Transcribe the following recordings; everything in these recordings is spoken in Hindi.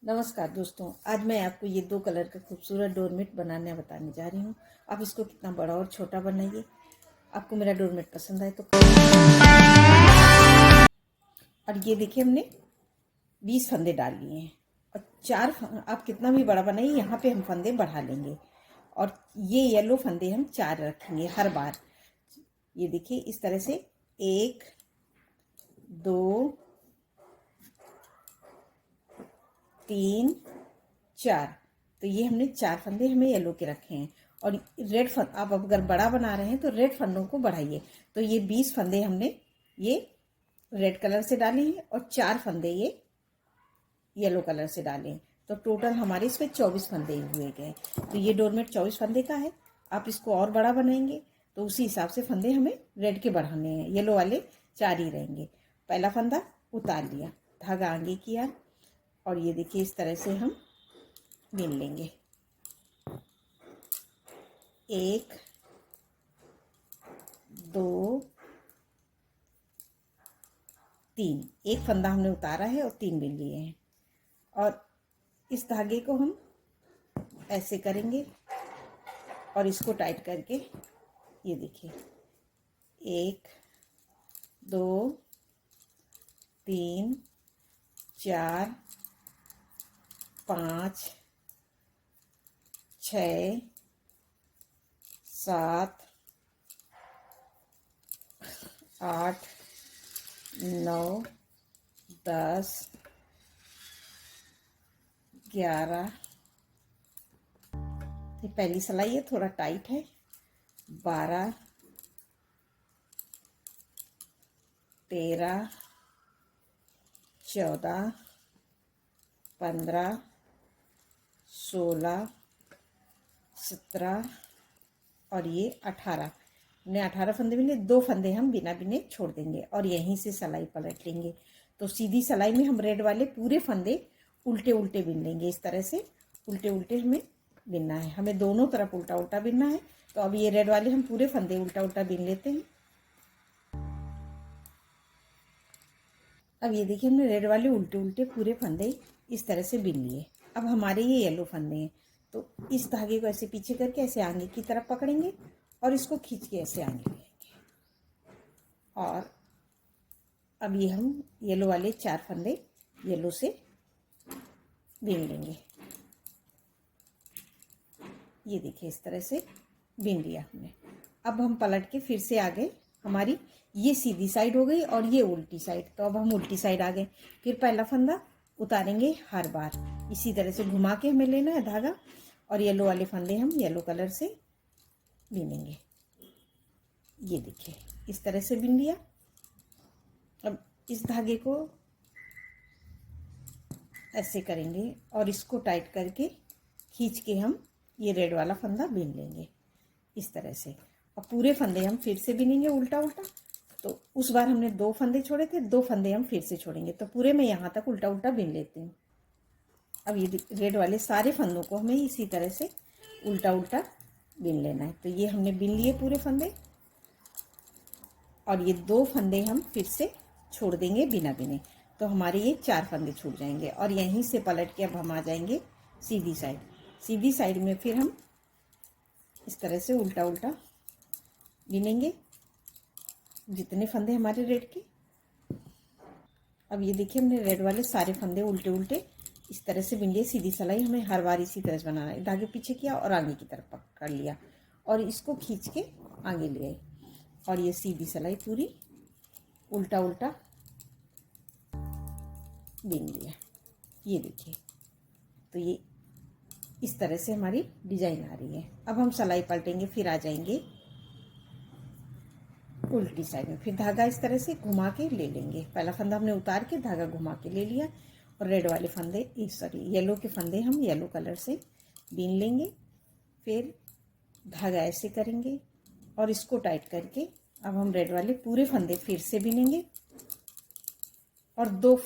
नमस्कार दोस्तों, आज मैं आपको ये 2 कलर का खूबसूरत डोरमेट बनाने बताने जा रही हूँ। आप इसको कितना बड़ा और छोटा बनाइए। आपको मेरा डोरमेट पसंद आए तो। और ये देखिए हमने 20 फंदे डाल लिए हैं और 4 आप कितना भी बड़ा बनाइए, यहाँ पे हम फंदे बढ़ा लेंगे। और ये येलो फंदे हम 4 रखेंगे हर बार। ये देखिए इस तरह से 1 2 3 4। तो ये हमने 4 फंदे हमें येलो के रखे हैं। और रेड फंद आप अगर बड़ा बना रहे हैं तो रेड फंदों को बढ़ाइए। तो ये 20 फंदे हमने ये रेड कलर से डाले हैं और 4 फंदे ये येलो कलर से डाले हैं। तो टोटल हमारे इसमें 24 फंदे हुए गए। तो ये डोरमेट 24 फंदे का है। आप इसको और बड़ा बनाएंगे तो उसी हिसाब से फंदे हमें रेड के बढ़ाने हैं। येलो वाले 4 ही रहेंगे। पहला फंदा उतार लिया, धागा आगे किया और ये देखिए इस तरह से हम बीन लेंगे। 1 2 3। एक फंदा हमने उतारा है और 3 बीन लिए हैं। और इस धागे को हम ऐसे करेंगे और इसको टाइट करके ये देखिए 1 2 3 4 5 6 7 8 9 10 11। ये पहली सिलाई है, थोड़ा टाइट है। 12 13 14 15 16 17 और ये 18। हमने 18 फंदे बिने, 2 फंदे हम बिना बिने छोड़ देंगे और यहीं से सिलाई पलट लेंगे। तो सीधी सिलाई में हम रेड वाले पूरे फंदे उल्टे उल्टे बिन लेंगे। इस तरह से उल्टे उल्टे हमें बिनना है, हमें दोनों तरफ उल्टा उल्टा बिनना है। तो अब ये रेड वाले हम पूरे फंदे उल्टा उल्टा बिन लेते हैं। अब ये देखिए हमने रेड वाले उल्टे उल्टे पूरे फंदे इस तरह से बिन लिए। अब हमारे ये येलो फंदे हैं तो इस धागे को ऐसे पीछे करके ऐसे आगे की तरफ पकड़ेंगे और इसको खींच के ऐसे आगे लेंगे। और अब ये हम येलो वाले 4 फंदे येलो से बीन लेंगे। ये देखिए इस तरह से बीन लिया हमने। अब हम पलट के फिर से आगे, हमारी ये सीधी साइड हो गई और ये उल्टी साइड। तो अब हम उल्टी साइड आ गए। फिर पहला फंदा उतारेंगे हर बार इसी तरह से घुमा के हमें लेना है धागा और येलो वाले फंदे हम येलो कलर से बीनेंगे। ये देखिए इस तरह से बीन लिया। अब इस धागे को ऐसे करेंगे और इसको टाइट करके खींच के हम ये रेड वाला फंदा बीन लेंगे इस तरह से। और पूरे फंदे हम फिर से बीनेंगे उल्टा उल्टा। तो उस बार हमने 2 फंदे छोड़े थे, 2 फंदे हम फिर से छोड़ेंगे। तो पूरे में यहाँ तक उल्टा उल्टा बीन लेती हूँ। अब ये रेड वाले सारे फंदों को हमें इसी तरह से उल्टा उल्टा बीन लेना है। तो ये हमने बीन लिए पूरे फंदे और ये 2 फंदे हम फिर से छोड़ देंगे बिना बिने। तो हमारे ये 4 फंदे छूट जाएंगे और यहीं से पलट के अब हम आ जाएंगे सीधी साइड। सीधी साइड में फिर हम इस तरह से उल्टा उल्टा बिनेंगे जितने फंदे हमारे रेड के। अब ये देखिए हमने रेड वाले सारे फंदे उल्टे उल्टे इस तरह से बिन लिए। सीधी सिलाई हमें हर बार इसी तरह से बनाना है। धागे पीछे किया और आगे की तरफ पकड़ लिया और इसको खींच के आगे ले आए और ये सीधी सिलाई पूरी उल्टा उल्टा बिन लिया। ये देखिए तो ये इस तरह से हमारी डिजाइन आ रही है। अब हम सिलाई पलटेंगे, फिर आ जाएंगे उल्टी साइड में। फिर धागा इस तरह से घुमा के ले लेंगे। पहला फंदा हमने उतार के धागा घुमा के ले लिया और रेड वाले फंदे येलो के फंदे हम येलो कलर से बीन लेंगे। फिर धागा ऐसे करेंगे और इसको टाइट करके अब हम रेड वाले पूरे फंदे फिर से बीनेंगे। और 2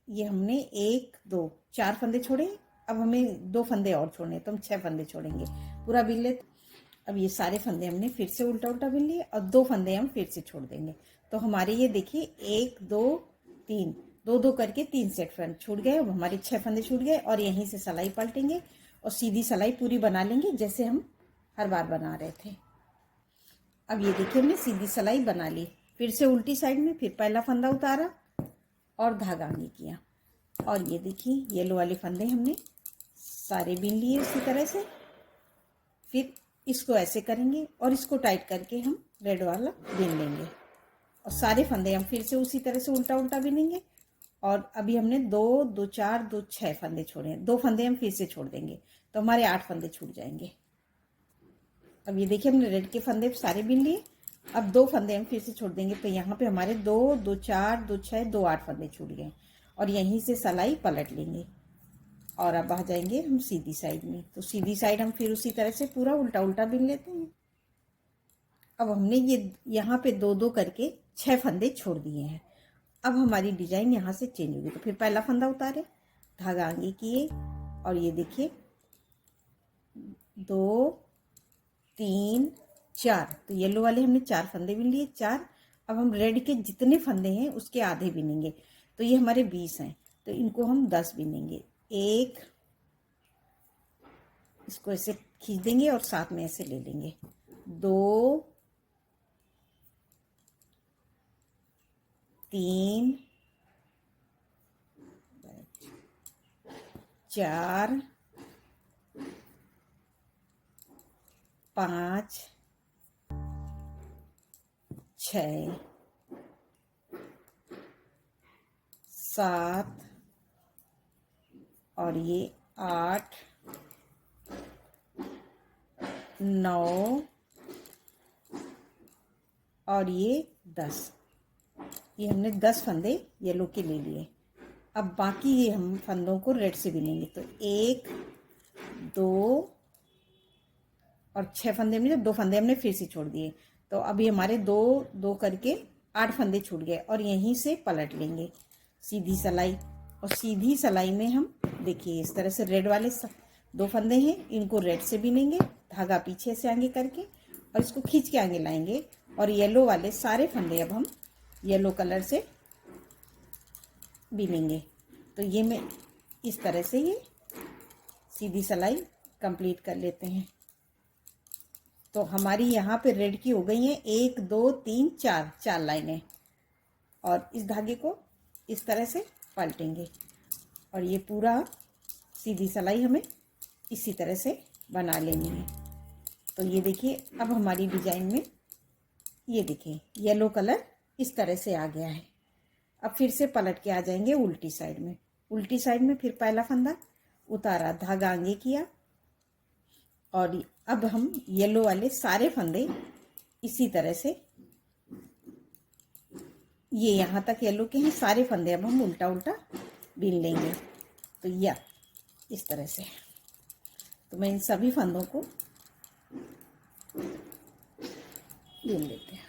ये हमने 1 2 4 फंदे छोड़े। अब हमें 2 फंदे और छोड़ने, तो हम 6 फंदे छोड़ेंगे पूरा बीन लेते। अब ये सारे फंदे हमने फिर से उल्टा उल्टा बीन लिए और 2 फंदे हम फिर से छोड़ देंगे। तो हमारे ये देखिए 1 2 3 दो दो करके 3 सेट फंदे छूट गए। अब हमारे 6 फंदे छूट गए और यहीं से सिलाई पलटेंगे और सीधी सिलाई पूरी बना लेंगे जैसे हम हर बार बना रहे थे। अब ये देखिए हमने सीधी सिलाई बना ली। फिर से उल्टी साइड में फिर पहला फंदा उतारा और धागा आगे किया और ये देखिए येलो वाले फंदे हमने सारे बीन लिए इसी तरह से। फिर इसको ऐसे करेंगे और इसको टाइट करके हम रेड वाला बीन लेंगे और सारे फंदे हम फिर से उसी तरह से उल्टा उल्टा बीनेंगे। और अभी हमने 2 2 4 2 6 फंदे छोड़े हैं, 2 फंदे हम फिर से छोड़ देंगे तो हमारे 8 फंदे छूट जाएंगे। अब ये देखिए हमने रेड के फंदे सारे बीन लिए। अब 2 फंदे हम फिर से छोड़ देंगे तो यहाँ पे हमारे 2 2 4 2 6 2 8 फंदे छूट गए और यहीं से सिलाई पलट लेंगे और अब आ जाएंगे हम सीधी साइड में। तो सीधी साइड हम फिर उसी तरह से पूरा उल्टा उल्टा बीन लेते हैं। अब हमने ये यहाँ पे 2 2 करके 6 फंदे छोड़ दिए हैं। अब हमारी डिजाइन यहाँ से चेंज होगी। तो फिर पहला फंदा उतारे, धागा आगे किए और ये देखिए 2 3 4, तो येलो वाले हमने 4 फंदे बीन लिए 4। अब हम रेड के जितने फंदे हैं उसके आधे बीनेंगे तो ये हमारे 20 हैं तो इनको हम 10 बीनेंगे। 1, इसको ऐसे खींच देंगे और साथ में ऐसे ले लेंगे। 2 3 4 5 6 7 और ये 8 9 और ये 10। ये हमने 10 फंदे येलो के ले लिए। अब बाकी ये हम फंदों को रेड से बीनेंगे तो 1 2 और 6 फंदे में 2 फंदे हमने फिर से छोड़ दिए तो अभी हमारे 2 2 करके 8 फंदे छूट गए और यहीं से पलट लेंगे सीधी सिलाई। और सीधी सिलाई में हम देखिए इस तरह से रेड वाले 2 फंदे हैं इनको रेड से बीनेंगे, धागा पीछे से आगे करके और इसको खींच के आगे लाएंगे और येलो वाले सारे फंदे अब हम येलो कलर से बीनेंगे। तो ये मैं इस तरह से ये सीधी सिलाई कंप्लीट कर लेते हैं। तो हमारी यहाँ पे रेड की हो गई हैं 1 2 3 4 लाइनें और इस धागे को इस तरह से पलटेंगे और ये पूरा सीधी सिलाई हमें इसी तरह से बना लेनी है। तो ये देखिए अब हमारी डिजाइन में ये देखिए येलो कलर इस तरह से आ गया है। अब फिर से पलट के आ जाएंगे उल्टी साइड में। उल्टी साइड में फिर पहला फंदा उतारा, धागा आगे किया और अब हम येलो वाले सारे फंदे इसी तरह से ये यहाँ तक येलो के हैं सारे फंदे अब हम उल्टा उल्टा बीन लेंगे। तो या इस तरह से तो मैं इन सभी फंदों को बीन लेते हैं।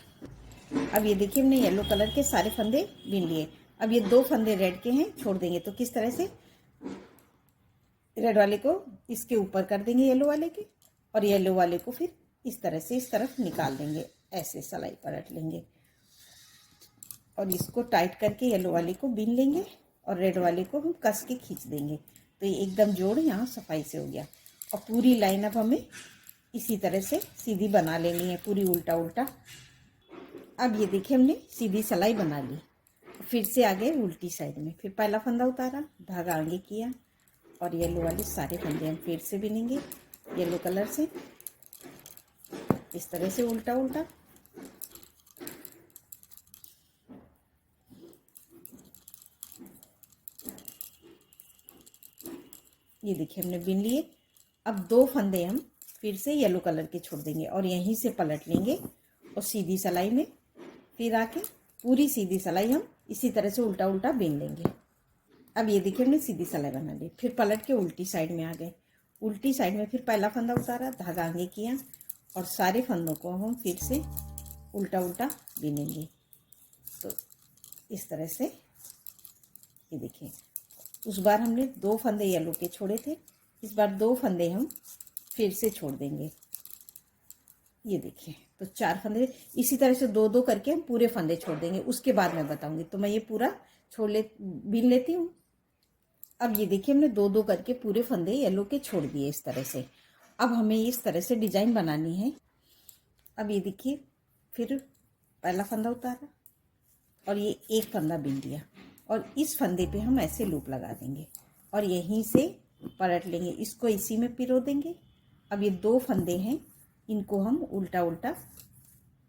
अब ये देखिए हमने येलो कलर के सारे फंदे बीन लिए। अब ये 2 फंदे रेड के हैं छोड़ देंगे तो किस तरह से रेड वाले को इसके ऊपर कर देंगे येलो वाले के और येलो वाले को फिर इस तरह से इस तरफ निकाल देंगे, ऐसे सिलाई पलट लेंगे और इसको टाइट करके येलो वाले को बीन लेंगे और रेड वाले को हम कस के खींच देंगे। तो ये एकदम जोड़ यहाँ सफाई से हो गया और पूरी लाइन अब हमें इसी तरह से सीधी बना लेनी है, पूरी उल्टा उल्टा। अब ये देखिए हमने सीधी सिलाई बना ली। फिर से आ गए उल्टी साइड में, फिर पहला फंदा उतारा, धागा आगे किया और येलो वाले सारे फंदे हम फिर से बीनेंगे येलो कलर से इस तरह से उल्टा उल्टा। ये देखिए हमने बीन लिए। अब 2 फंदे हम फिर से येलो कलर के छोड़ देंगे और यहीं से पलट लेंगे और सीधी सिलाई में फिर आके पूरी सीधी सिलाई हम इसी तरह से उल्टा उल्टा बीन लेंगे। अब ये देखिए हमने सीधी सिलाई बना ली। फिर पलट के उल्टी साइड में आ गए। उल्टी साइड में फिर पहला फंदा उतारा, धागा आगे किया और सारे फंदों को हम फिर से उल्टा उल्टा बीनेंगे। तो इस तरह से ये देखिए उस बार हमने 2 फंदे येलो के छोड़े थे, इस बार 2 फंदे हम फिर से छोड़ देंगे। ये देखिए तो 4 फंदे इसी तरह से 2 2 करके हम पूरे फंदे छोड़ देंगे, उसके बाद मैं बताऊंगी। तो मैं ये पूरा बीन लेती हूँ। अब ये देखिए हमने दो दो करके पूरे फंदे येलो के छोड़ दिए इस तरह से। अब हमें इस तरह से डिजाइन बनानी है। अब ये देखिए फिर पहला फंदा उतारा और ये एक फंदा बीन दिया और इस फंदे पे हम ऐसे लूप लगा देंगे और यहीं से पलट लेंगे, इसको इसी में पिरो देंगे। अब ये दो फंदे हैं, इनको हम उल्टा उल्टा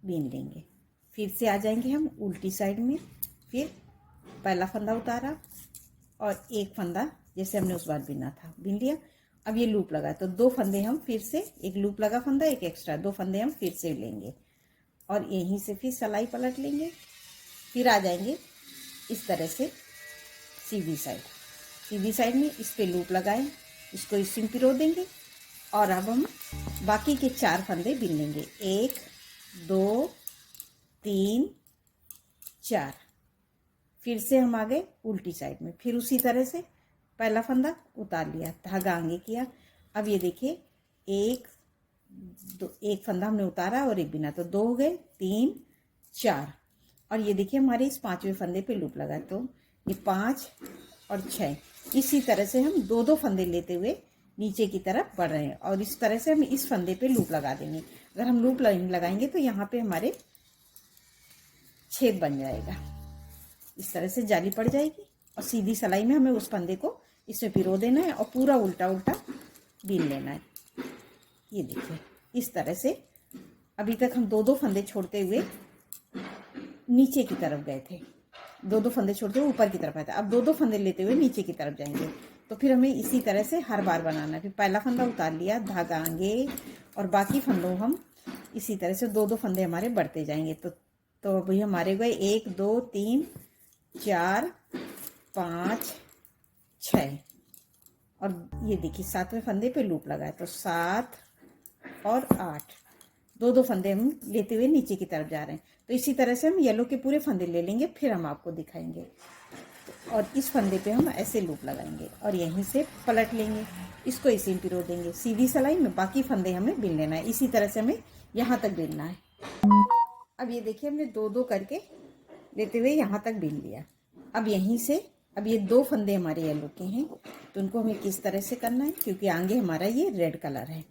बीन लेंगे। फिर से आ जाएंगे हम उल्टी साइड में, फिर पहला फंदा उतारा और एक फंदा जैसे हमने उस बार बीना था बीन लिया। अब ये लूप लगा तो दो फंदे हम फिर से, एक लूप लगा फंदा एक एक्स्ट्रा, दो फंदे हम फिर से लेंगे और यहीं से फिर सलाई पलट लेंगे। फिर आ जाएंगे इस तरह से सीधी साइड में इस पे लूप लगाएं, इसको इसी में पिरो देंगे और अब हम बाकी के चार फंदे बीन लेंगे। 1 2 3 4। फिर से हम आ गए उल्टी साइड में, फिर उसी तरह से पहला फंदा उतार लिया, धागा आगे किया। अब ये देखिए एक फंदा हमने उतारा और एक बिना, तो दो हो गए, 3 4। और ये देखिए हमारे इस पांचवें फंदे पे लूप लगा, तो ये 5 और 6। इसी तरह से हम दो दो फंदे लेते हुए नीचे की तरफ बढ़ रहे हैं और इस तरह से हम इस फंदे पे लूप लगा देंगे। अगर हम लूप लगाएंगे तो यहाँ पे हमारे छेद बन जाएगा, इस तरह से जाली पड़ जाएगी और सीधी सिलाई में हमें उस फंदे को इसमें पिरो देना है और पूरा उल्टा उल्टा बीन लेना है। ये देखिए इस तरह से अभी तक हम दो दो फंदे छोड़ते हुए नीचे की तरफ गए थे, दो दो फंदे छोड़ते हुए ऊपर की तरफ आए थे। अब दो दो फंदे लेते हुए नीचे की तरफ जाएंगे, तो फिर हमें इसी तरह से हर बार बनाना है। फिर पहला फंदा उतार लिया, धागा आगे और बाकी फंदों हम इसी तरह से दो दो फंदे हमारे बढ़ते जाएंगे। तो अभी हमारे गए 1 2 3 4 5 6 और ये देखिए सातवें फंदे पे लूप लगा है, तो 7 और 8, दो दो फंदे हम लेते हुए नीचे की तरफ जा रहे हैं। तो इसी तरह से हम येलो के पूरे फंदे ले लेंगे, फिर हम आपको दिखाएंगे। और इस फंदे पे हम ऐसे लूप लगाएंगे और यहीं से पलट लेंगे, इसको इसी में पिरो देंगे सीधी सिलाई में। बाकी फंदे हमें बिन लेना है, इसी तरह से हमें यहाँ तक बिनना है। अब ये देखिए हमने दो दो करके लेते हुए यहाँ तक बिन लिया। अब यहीं से, अब ये दो फंदे हमारे येलो के हैं, तो उनको हमें किस तरह से करना है, क्योंकि आगे हमारा ये रेड कलर है।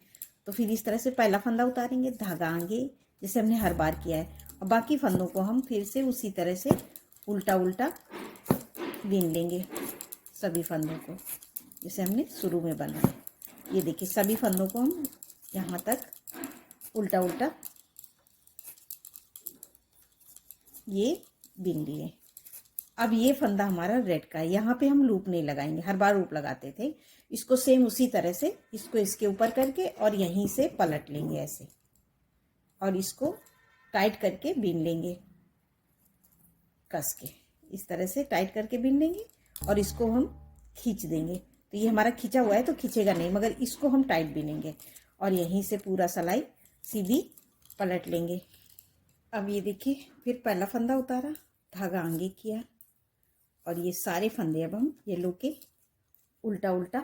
तो फिर इस तरह से पहला फंदा उतारेंगे, धागा आगे जैसे हमने हर बार किया है, और बाकी फंदों को हम फिर से उसी तरह से उल्टा उल्टा बीन लेंगे, सभी फंदों को जैसे हमने शुरू में बनाया। ये देखिए सभी फंदों को हम यहाँ तक उल्टा उल्टा ये बीन लिए। अब ये फंदा हमारा रेड का है, यहाँ पे हम लूप नहीं लगाएंगे, हर बार लूप लगाते थे। इसको सेम उसी तरह से इसको इसके ऊपर करके और यहीं से पलट लेंगे ऐसे, और इसको टाइट करके बीन लेंगे, कस के इस तरह से टाइट करके बीन लेंगे और इसको हम खींच देंगे। तो ये हमारा खींचा हुआ है तो खींचेगा नहीं, मगर इसको हम टाइट बीनेंगे और यहीं से पूरा सिलाई सीधी पलट लेंगे। अब ये देखिए फिर पहला फंदा उतारा, धागा आगे किया और ये सारे फंदे अब हम येलो के उल्टा उल्टा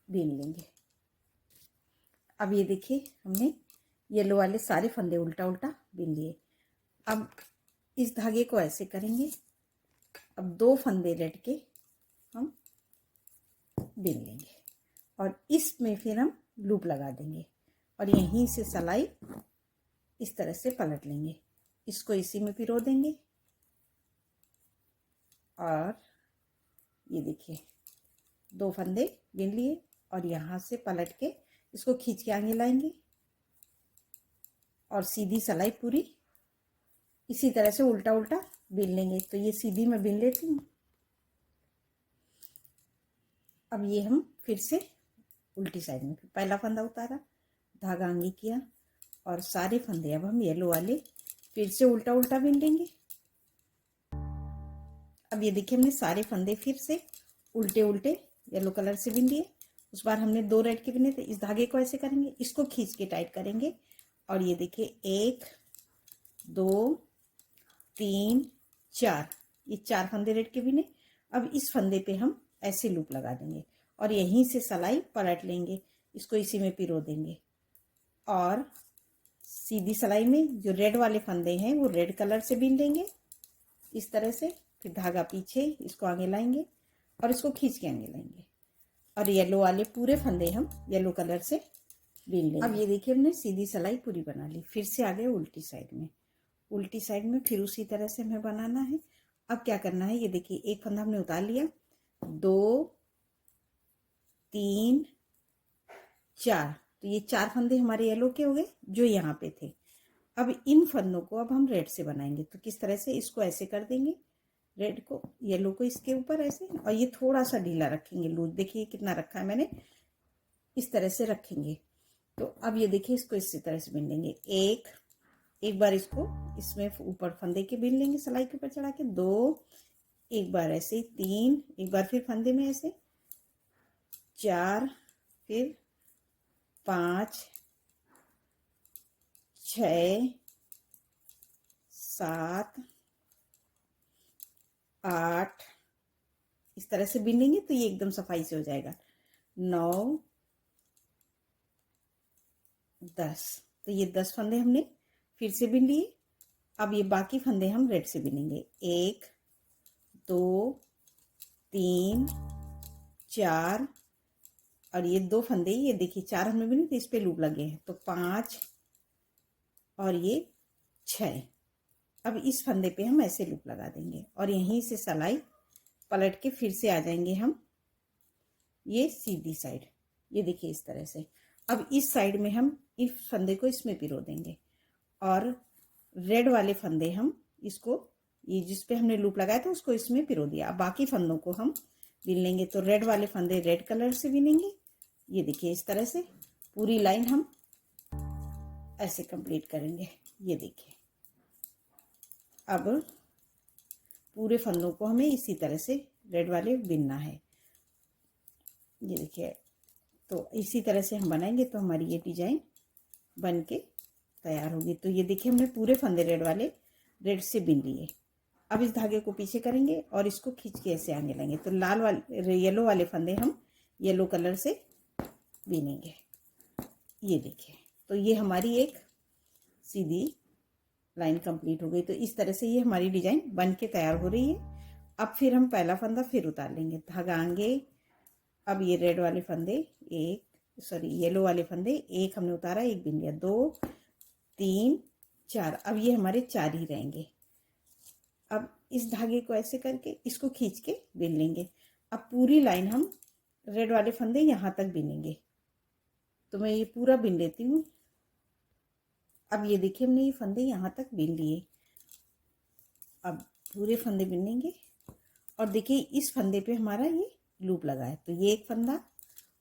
बीन लेंगे। अब ये देखिए हमने येलो वाले सारे फंदे उल्टा उल्टा बीन लिए। अब इस धागे को ऐसे करेंगे, अब दो फंदे रेड के हम बीन लेंगे और इसमें फिर हम लूप लगा देंगे और यहीं से सिलाई इस तरह से पलट लेंगे, इसको इसी में पिरो देंगे और ये देखिए दो फंदे बीन लिए और यहाँ से पलट के इसको खींच के आगे लाएंगे और सीधी सिलाई पूरी इसी तरह से उल्टा उल्टा बीन लेंगे। तो ये सीधी मैं बीन लेती हूँ। अब ये हम फिर से उल्टी साइड में पहला फंदा उतारा, धागा आगे किया और सारे फंदे अब हम येलो वाले फिर से उल्टा उल्टा बीन लेंगे। अब ये देखिए हमने सारे फंदे फिर से उल्टे उल्टे येलो कलर से बीन लिए। उस बार हमने दो रेड के बिने थे। इस धागे को ऐसे करेंगे, इसको खींच के टाइट करेंगे और ये देखिए 1 2 3 4, ये 4 फंदे रेड के बिने। अब इस फंदे पे हम ऐसे लूप लगा देंगे और यहीं से सिलाई पलट लेंगे, इसको इसी में पिरो देंगे और सीधी सिलाई में जो रेड वाले फंदे हैं वो रेड कलर से बीन लेंगे इस तरह से फिर धागा पीछे, इसको आगे लाएंगे और इसको खींच के आगे लाएंगे और येलो वाले पूरे फंदे हम येलो कलर से बीन लेंगे। अब ये देखिए हमने सीधी सिलाई पूरी बना ली। फिर से आगे उल्टी साइड में, उल्टी साइड में फिर उसी तरह से हमें बनाना है। अब क्या करना है, ये देखिए एक फंदा हमने उतार लिया, 2 3 4, तो ये 4 फंदे हमारे येलो के हो गए जो यहाँ पे थे। अब इन फंदों को अब हम रेड से बनाएंगे। तो किस तरह से, इसको ऐसे कर देंगे, रेड को येलो को इसके ऊपर ऐसे, और ये थोड़ा सा ढीला रखेंगे, लूज देखिए कितना रखा है मैंने, इस तरह से रखेंगे। तो अब ये देखिए इसको इसी तरह से बिन लेंगे। एक बार इसको इसमें ऊपर फंदे के बिन लेंगे, सिलाई के ऊपर चढ़ा के, 2, एक बार ऐसे, 3, एक बार फिर फंदे में ऐसे, 4, फिर 5 6 7 8, इस तरह से बिन लेंगे तो ये एकदम सफाई से हो जाएगा। 9 10, तो ये 10 फंदे हमने फिर से बिन लिए। अब ये बाकी फंदे हम रेड से बिनेंगे। 1 2 3 4, और ये 2 फंदे, ये देखिए 4 हमने बिने तो इस पे लूप लगे हैं, तो 5 और ये 6। अब इस फंदे पे हम ऐसे लूप लगा देंगे और यहीं से सिलाई पलट के फिर से आ जाएंगे हम ये सीधी साइड, ये देखिए इस तरह से। अब इस साइड में हम इस फंदे को इसमें पिरो देंगे और रेड वाले फंदे हम इसको, ये जिस पे हमने लूप लगाया था उसको इसमें पिरो दिया। अब बाकी फंदों को हम बिन लेंगे। तो रेड वाले फंदे रेड कलर से बिनेंगे, ये देखिए इस तरह से पूरी लाइन हम ऐसे कंप्लीट करेंगे। ये देखिए अब पूरे फंदों को हमें इसी तरह से रेड वाले बिनना है। ये देखिए, तो इसी तरह से हम बनाएंगे तो हमारी ये डिजाइन बन के तैयार होगी। तो ये देखिए हमने पूरे फंदे रेड वाले रेड से बिन लिए। अब इस धागे को पीछे करेंगे और इसको खींच के ऐसे आगे लाएंगे। तो लाल वाले येलो वाले फंदे हम येलो कलर से बिनेंगे। ये देखिए, तो ये हमारी एक सीधी लाइन कंप्लीट हो गई। तो इस तरह से ये हमारी डिजाइन बन के तैयार हो रही है। अब फिर हम पहला फंदा फिर उतार लेंगे, धागा आगे। अब ये रेड वाले फंदे येलो वाले फंदे एक हमने उतारा, एक बिन लिया, 2 3 4, अब ये हमारे 4 ही रहेंगे। अब इस धागे को ऐसे करके इसको खींच के बिन लेंगे। अब पूरी लाइन हम रेड वाले फंदे यहाँ तक बिनेंगे। तो मैं ये पूरा बिन लेती हूँ। अब ये देखिए हमने ये फंदे यहाँ तक बिन लिए। अब पूरे फंदे बिनेंगे और देखिए इस फंदे पे हमारा ये लूप लगा है, तो ये एक फंदा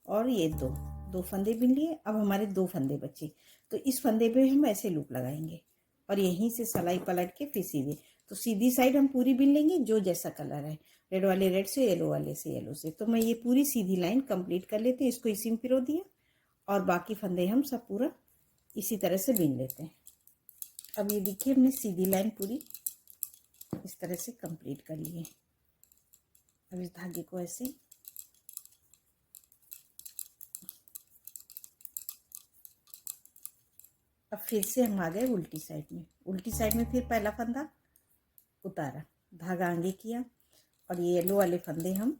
और ये दो फंदे बिन लिए। अब हमारे 2 फंदे बचे, तो इस फंदे पे हम ऐसे लूप लगाएंगे और यहीं से सिलाई पलट के फिर सीधे, तो सीधी साइड हम पूरी बिन लेंगे जो जैसा कलर है, रेड वाले रेड से, येलो वाले से येलो से। तो मैं ये पूरी सीधी लाइन कंप्लीट कर लेते हैं। इसको इसी में पिरो दिया और बाकी फंदे हम सब पूरा इसी तरह से बिन लेते हैं। अब ये देखिए हमने सीधी लाइन पूरी इस तरह से कंप्लीट कर ली है। अब इस धागे को ऐसे अब फिर से हम आ गए उल्टी साइड में। उल्टी साइड में फिर पहला फंदा उतारा, धागा आगे किया और ये येलो वाले फंदे हम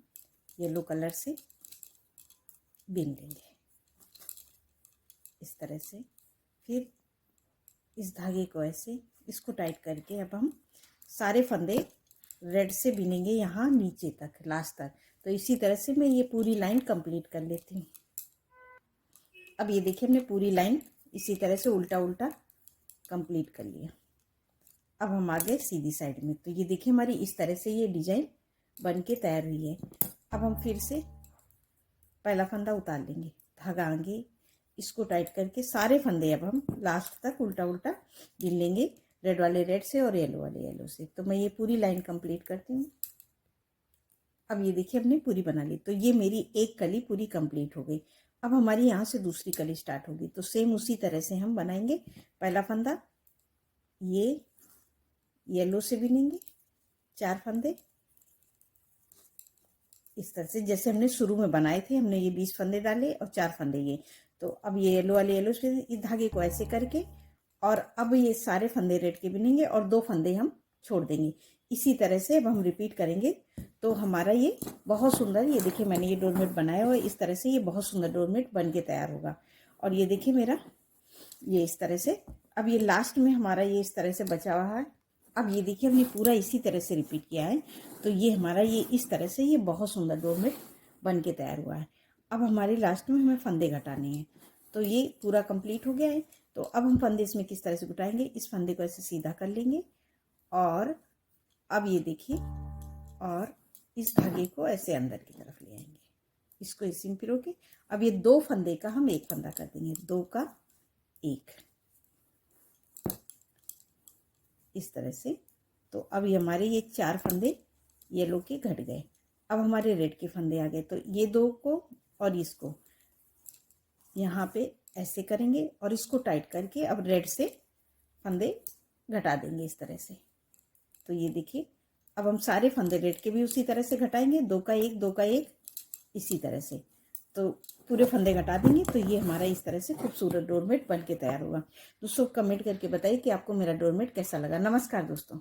येलो कलर से बिन लेंगे इस तरह से। फिर इस धागे को ऐसे इसको टाइट करके अब हम सारे फंदे रेड से बिनेंगे यहाँ नीचे तक, लास्ट तक। तो इसी तरह से मैं ये पूरी लाइन कंप्लीट कर लेती हूँ। अब ये देखिए हमने पूरी लाइन इसी तरह से उल्टा उल्टा कंप्लीट कर लिया। अब हम आ गए सीधी साइड में। तो ये देखिए हमारी इस तरह से ये डिजाइन बन के तैयार हुई है। अब हम फिर से पहला फंदा उतार लेंगे, धागा आगे, इसको टाइट करके सारे फंदे अब हम लास्ट तक उल्टा उल्टा बिन लेंगे, रेड वाले रेड से और येलो वाले येलो से। तो मैं ये पूरी लाइन कंप्लीट करती हूँ। अब ये देखिए हमने पूरी बना ली। तो ये मेरी एक कली पूरी कंप्लीट हो गई। अब हमारी यहाँ से दूसरी कली स्टार्ट होगी। तो सेम उसी तरह से हम बनाएंगे। पहला फंदा ये येलो से बिनेंगे, 4 फंदे इस तरह से जैसे हमने शुरू में बनाए थे। हमने ये 20 फंदे डाले और 4 फंदे ये। तो अब ये येलो वाले येलो से इस धागे को ऐसे करके और अब ये सारे फंदे रेड के बिनेंगे और 2 फंदे हम छोड़ देंगे। इसी तरह से अब हम रिपीट करेंगे तो हमारा ये बहुत सुंदर, ये देखिए मैंने ये डोरमेट बनाया हुआ है, इस तरह से ये बहुत सुंदर डोरमेट बन के तैयार होगा। और ये देखिए मेरा ये इस तरह से, अब ये लास्ट में हमारा ये इस तरह से बचा हुआ है। अब ये देखिए हमने पूरा इसी तरह से रिपीट किया है, तो ये हमारा ये इस तरह से ये बहुत सुंदर डोरमेट बन के तैयार हुआ है। अब हमारे लास्ट में हमें फंदे घटाने हैं, तो ये पूरा कंप्लीट हो गया है। तो अब हम फंदे इसमें किस तरह से घटाएंगे, इस फंदे को ऐसे सीधा कर लेंगे और अब ये देखिए, और इस धागे को ऐसे अंदर की तरफ ले आएंगे, इसको इसी में पिरो के। अब ये 2 फंदे का हम एक फंदा कर देंगे, 2 का 1 इस तरह से। तो अब ये हमारे ये 4 फंदे येलो के घट गए। अब हमारे रेड के फंदे आ गए, तो ये 2 को और इसको यहाँ पे ऐसे करेंगे और इसको टाइट करके अब रेड से फंदे घटा देंगे इस तरह से। तो ये देखिए अब हम सारे फंदे रेड के भी उसी तरह से घटाएंगे, 2 का 1 2 का 1 इसी तरह से। तो पूरे फंदे घटा देंगे, तो ये हमारा इस तरह से खूबसूरत डोरमेट बन के तैयार होगा। दोस्तों कमेंट करके बताइए कि आपको मेरा डोरमेट कैसा लगा। नमस्कार दोस्तों।